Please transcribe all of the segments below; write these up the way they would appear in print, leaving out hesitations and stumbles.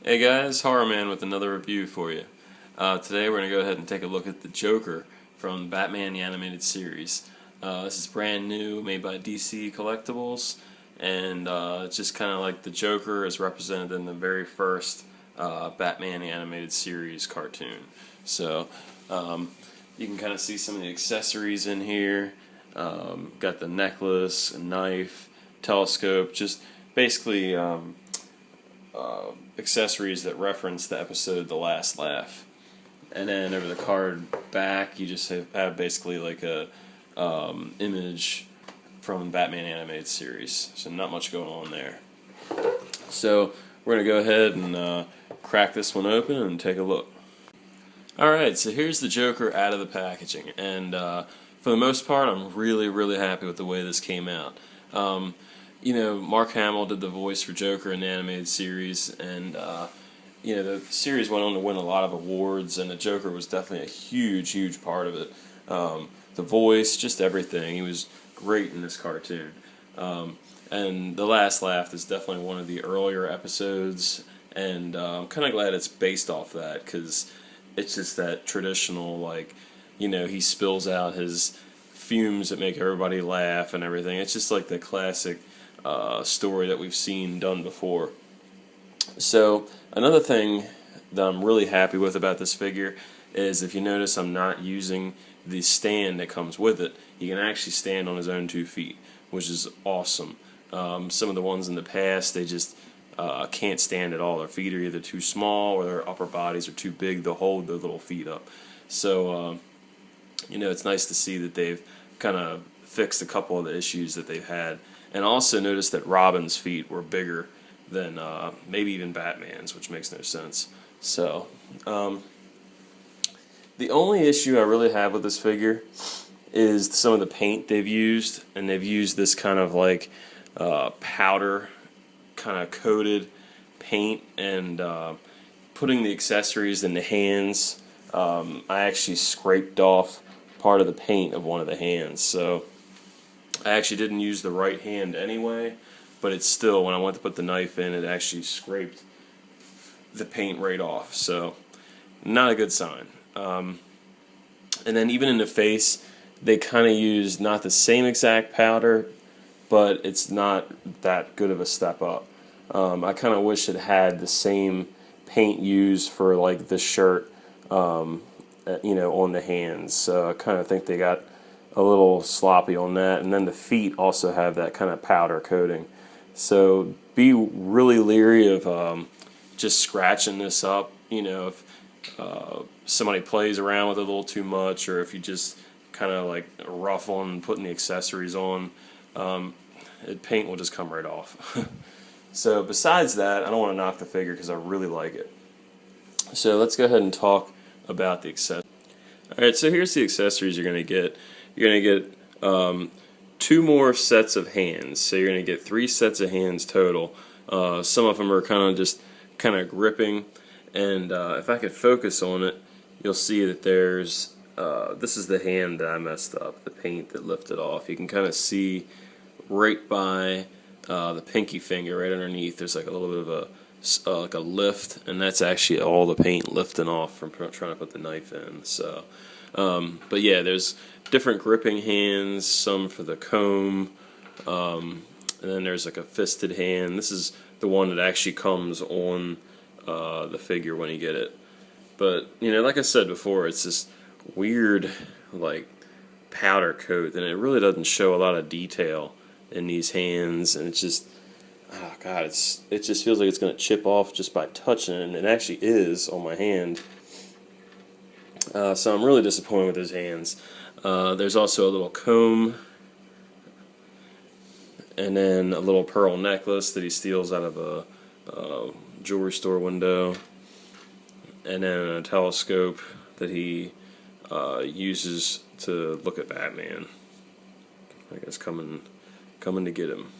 Hey guys, Horror Man with another review for you. Today we're going to go ahead and take a look at the Joker from Batman the Animated Series. This is brand new, made by DC Collectibles, and it's just kind of like the Joker is represented in the very first Batman the Animated Series cartoon. So you can kind of see some of the accessories in here. Got the necklace, a knife, telescope, just basically accessories that reference the episode The Last Laugh. And then over the card back, you just have basically like a image from Batman Animated Series. So not much going on there. So we're going to go ahead and crack this one open and take a look. Alright, so here's the Joker out of the packaging. And for the most part, I'm really happy with the way this came out. You know, Mark Hamill did the voice for Joker in the animated series, and you know, the series went on to win a lot of awards, and the Joker was definitely a huge part of it. The voice, just everything. He was great in this cartoon. And The Last Laugh is definitely one of the earlier episodes, and I'm kind of glad it's based off that, because it's just that traditional, like, you know, he spills out his fumes that make everybody laugh and everything. It's just like the classic story that we've seen done before. So another thing that I'm really happy with about this figure is, if you notice, I'm not using the stand that comes with it. He can actually stand on his own 2 feet, which is awesome. Some of the ones in the past, they just can't stand at all. Their feet are either too small or their upper bodies are too big to hold their little feet up. So you know, it's nice to see that they've kind of fixed a couple of the issues that they've had. And also notice that Robin's feet were bigger than maybe even Batman's, which makes no sense. So, the only issue I really have with this figure is some of the paint they've used, and they've used this kind of like powder, kind of coated paint, and putting the accessories in the hands. I actually scraped off part of the paint of one of the hands, so I actually didn't use the right hand anyway, but it's still, when I went to put the knife in, it actually scraped the paint right off, so not a good sign. And then even in the face, they kind of used not the same exact powder, but it's not that good of a step up. I kind of wish it had the same paint used for like the shirt, you know, on the hands. So I kind of think they got a little sloppy on that. And then the feet also have that kind of powder coating. So be really leery of just scratching this up. You know, if somebody plays around with it a little too much, or if you just kind of like rough on putting the accessories on, paint will just come right off. So besides that, I don't want to knock the figure because I really like it. So let's go ahead and talk about the accessories. Alright, so here's the accessories you're going to get. You're going to get 2 more sets of hands. So you're going to get 3 sets of hands total. Some of them are kind of gripping. And if I could focus on it, you'll see that there's, this is the hand that I messed up, the paint that lifted off. You can kind of see right by the pinky finger, right underneath, there's like a little bit of like a lift, and that's actually all the paint lifting off from trying to put the knife in. So, but yeah, there's different gripping hands, some for the comb, and then there's like a fisted hand. This is the one that actually comes on the figure when you get it. But, you know, like I said before, it's this weird, like, powder coat, and it really doesn't show a lot of detail in these hands, and it's just, oh god, it just feels like it's going to chip off just by touching it, and it actually is on my hand. So I'm really disappointed with his hands. There's also a little comb, and then a little pearl necklace that he steals out of a jewelry store window, and then a telescope that he uses to look at Batman. I guess coming to get him.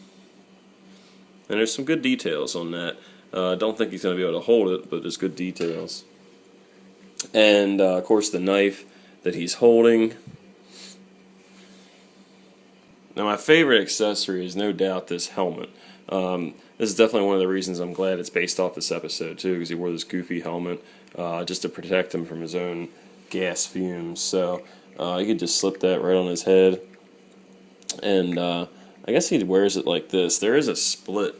And there's some good details on that. I don't think he's going to be able to hold it, but there's good details. And of course the knife that he's holding. Now my favorite accessory is no doubt this helmet. This is definitely one of the reasons I'm glad it's based off this episode too, because he wore this goofy helmet just to protect him from his own gas fumes. So you could just slip that right on his head, and I guess he wears it like this. There is a split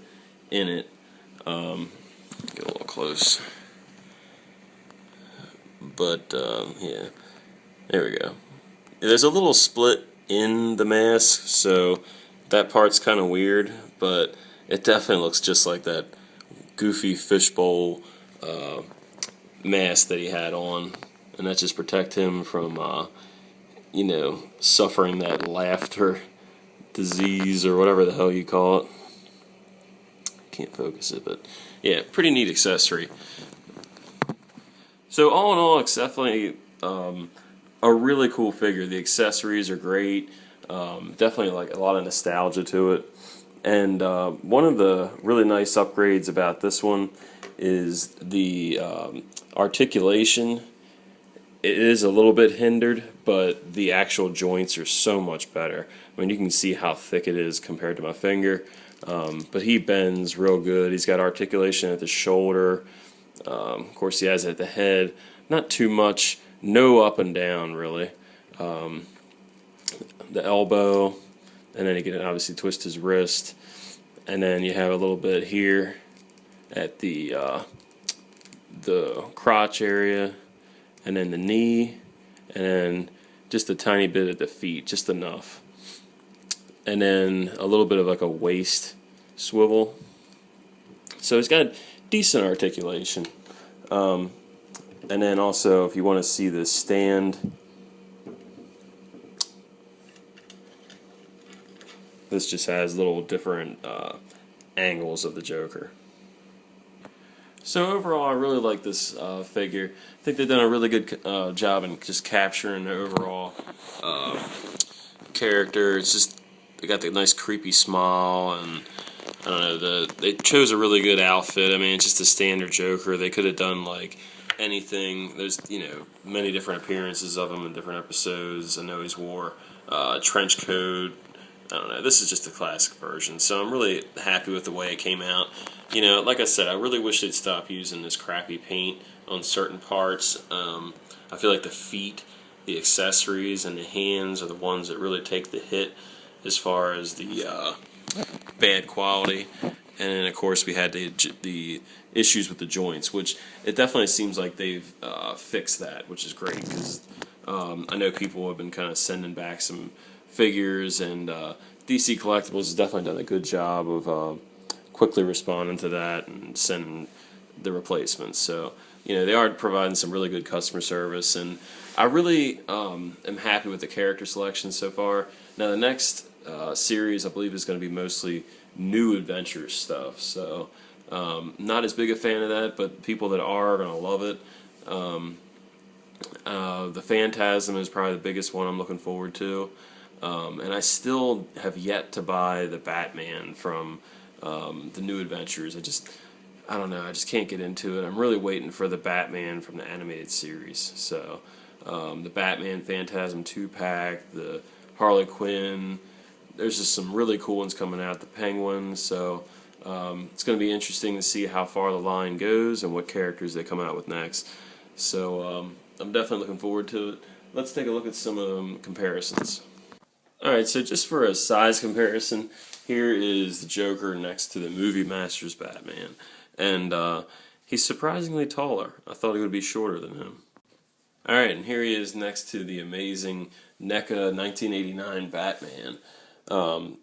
in it. Get a little close, but yeah, there we go. There's a little split in the mask, so that part's kind of weird, but it definitely looks just like that goofy fishbowl mask that he had on, and that just protect him from, you know, suffering that laughter disease or whatever the hell you call it. Can't focus it, but yeah, pretty neat accessory. So all in all, it's definitely a really cool figure. The accessories are great. Definitely like a lot of nostalgia to it. And one of the really nice upgrades about this one is the articulation. It is a little bit hindered, but the actual joints are so much better. I mean, you can see how thick it is compared to my finger. But he bends real good. He's got articulation at the shoulder. Of course, he has it at the head. Not too much. No up and down, really. The elbow, and then he can obviously twist his wrist. And then you have a little bit here at the crotch area, and then the knee, and then just a tiny bit at the feet, just enough. And then a little bit of like a waist swivel. So he's got decent articulation. And then also, if you want to see this stand, this just has little different angles of the Joker. So overall, I really like this figure. I think they've done a really good job in just capturing the overall character. It's just, they got the nice creepy smile, and I don't know, they chose a really good outfit. I mean, it's just a standard Joker. They could have done like anything. There's, you know, many different appearances of him in different episodes. I know he's wore a trench coat. I don't know. This is just a classic version, so I'm really happy with the way it came out. You know, like I said, I really wish they'd stop using this crappy paint on certain parts. I feel like the feet, the accessories, and the hands are the ones that really take the hit as far as the bad quality. And then, of course, we had the issues with the joints, which it definitely seems like they've fixed that, which is great, because I know people have been kind of sending back some figures, and DC Collectibles has definitely done a good job of quickly responding to that and sending the replacements. So, you know, they are providing some really good customer service, and I really am happy with the character selection so far. Now, the next series, I believe, is going to be mostly new adventures stuff, so not as big a fan of that, but people that are going to love it. The Phantasm is probably the biggest one I'm looking forward to. And I still have yet to buy the Batman from the New Adventures. I don't know, I just can't get into it. I'm really waiting for the Batman from the animated series. So, the Batman Phantasm 2-pack, the Harley Quinn, there's just some really cool ones coming out, the Penguin. So, it's going to be interesting to see how far the line goes and what characters they come out with next. So, I'm definitely looking forward to it. Let's take a look at some of them comparisons. Alright, so just for a size comparison, here is the Joker next to the Movie Masters Batman. And he's surprisingly taller. I thought he would be shorter than him. Alright, and here he is next to the amazing NECA 1989 Batman.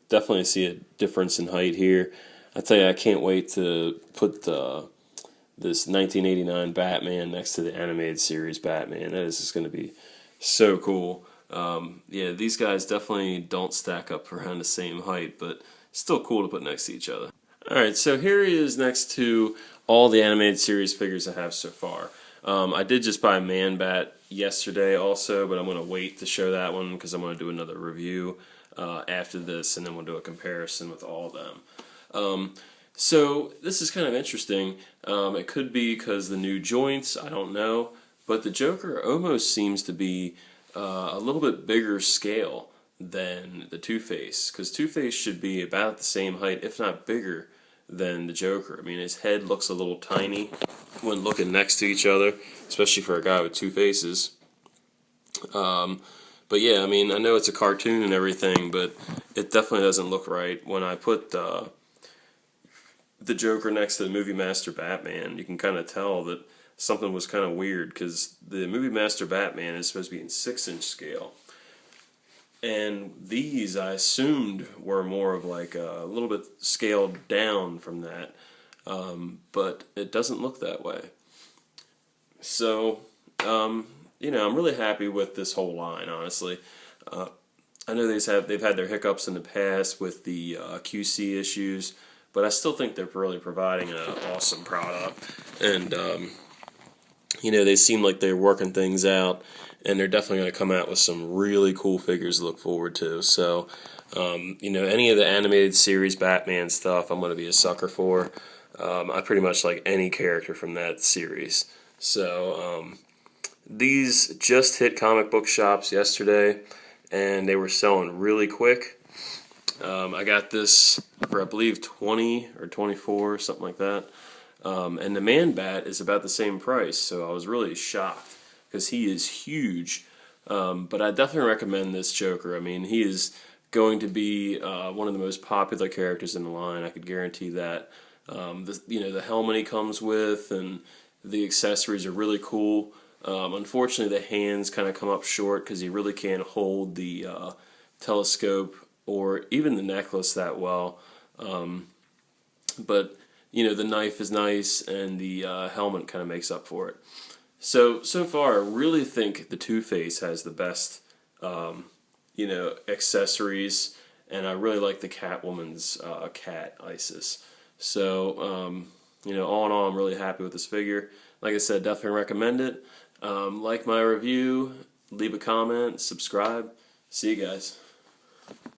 Definitely see a difference in height here. I tell you, I can't wait to put this 1989 Batman next to the animated series Batman. That is just going to be so cool. Yeah, these guys definitely don't stack up around the same height, but still cool to put next to each other. Alright, so here he is next to all the animated series figures I have so far. I did just buy Man-Bat yesterday also, but I'm going to wait to show that one because I'm going to do another review after this, and then we'll do a comparison with all of them. So this is kind of interesting. It could be because the new joints, I don't know, but the Joker almost seems to be a little bit bigger scale than the Two-Face, because Two-Face should be about the same height, if not bigger, than the Joker. I mean, his head looks a little tiny when looking next to each other, especially for a guy with two faces. But yeah, I mean, I know it's a cartoon and everything, but it definitely doesn't look right. When I put the Joker next to the Movie Master Batman, you can kind of tell that something was kind of weird, because the Movie Master Batman is supposed to be in 6-inch scale. And these, I assumed, were more of like a little bit scaled down from that. But it doesn't look that way. So, you know, I'm really happy with this whole line, honestly. I know they've had their hiccups in the past with the QC issues, but I still think they're really providing an awesome product. And, you know, they seem like they're working things out, and they're definitely going to come out with some really cool figures to look forward to. So, you know, any of the animated series Batman stuff, I'm going to be a sucker for. I pretty much like any character from that series. So, these just hit comic book shops yesterday, and they were selling really quick. I got this for, I believe, 20 or 24, something like that. And the Man-Bat is about the same price, so I was really shocked, because he is huge. But I definitely recommend this Joker. I mean, he is going to be one of the most popular characters in the line. I could guarantee that. You know, the helmet he comes with and the accessories are really cool. Unfortunately, the hands kind of come up short, because he really can't hold the telescope or even the necklace that well. But you know, the knife is nice, and the helmet kind of makes up for it. So far, I really think the Two-Face has the best, you know, accessories, and I really like the Catwoman's cat, Isis. So, you know, all in all, I'm really happy with this figure. Like I said, definitely recommend it. Like my review, leave a comment, subscribe. See you guys.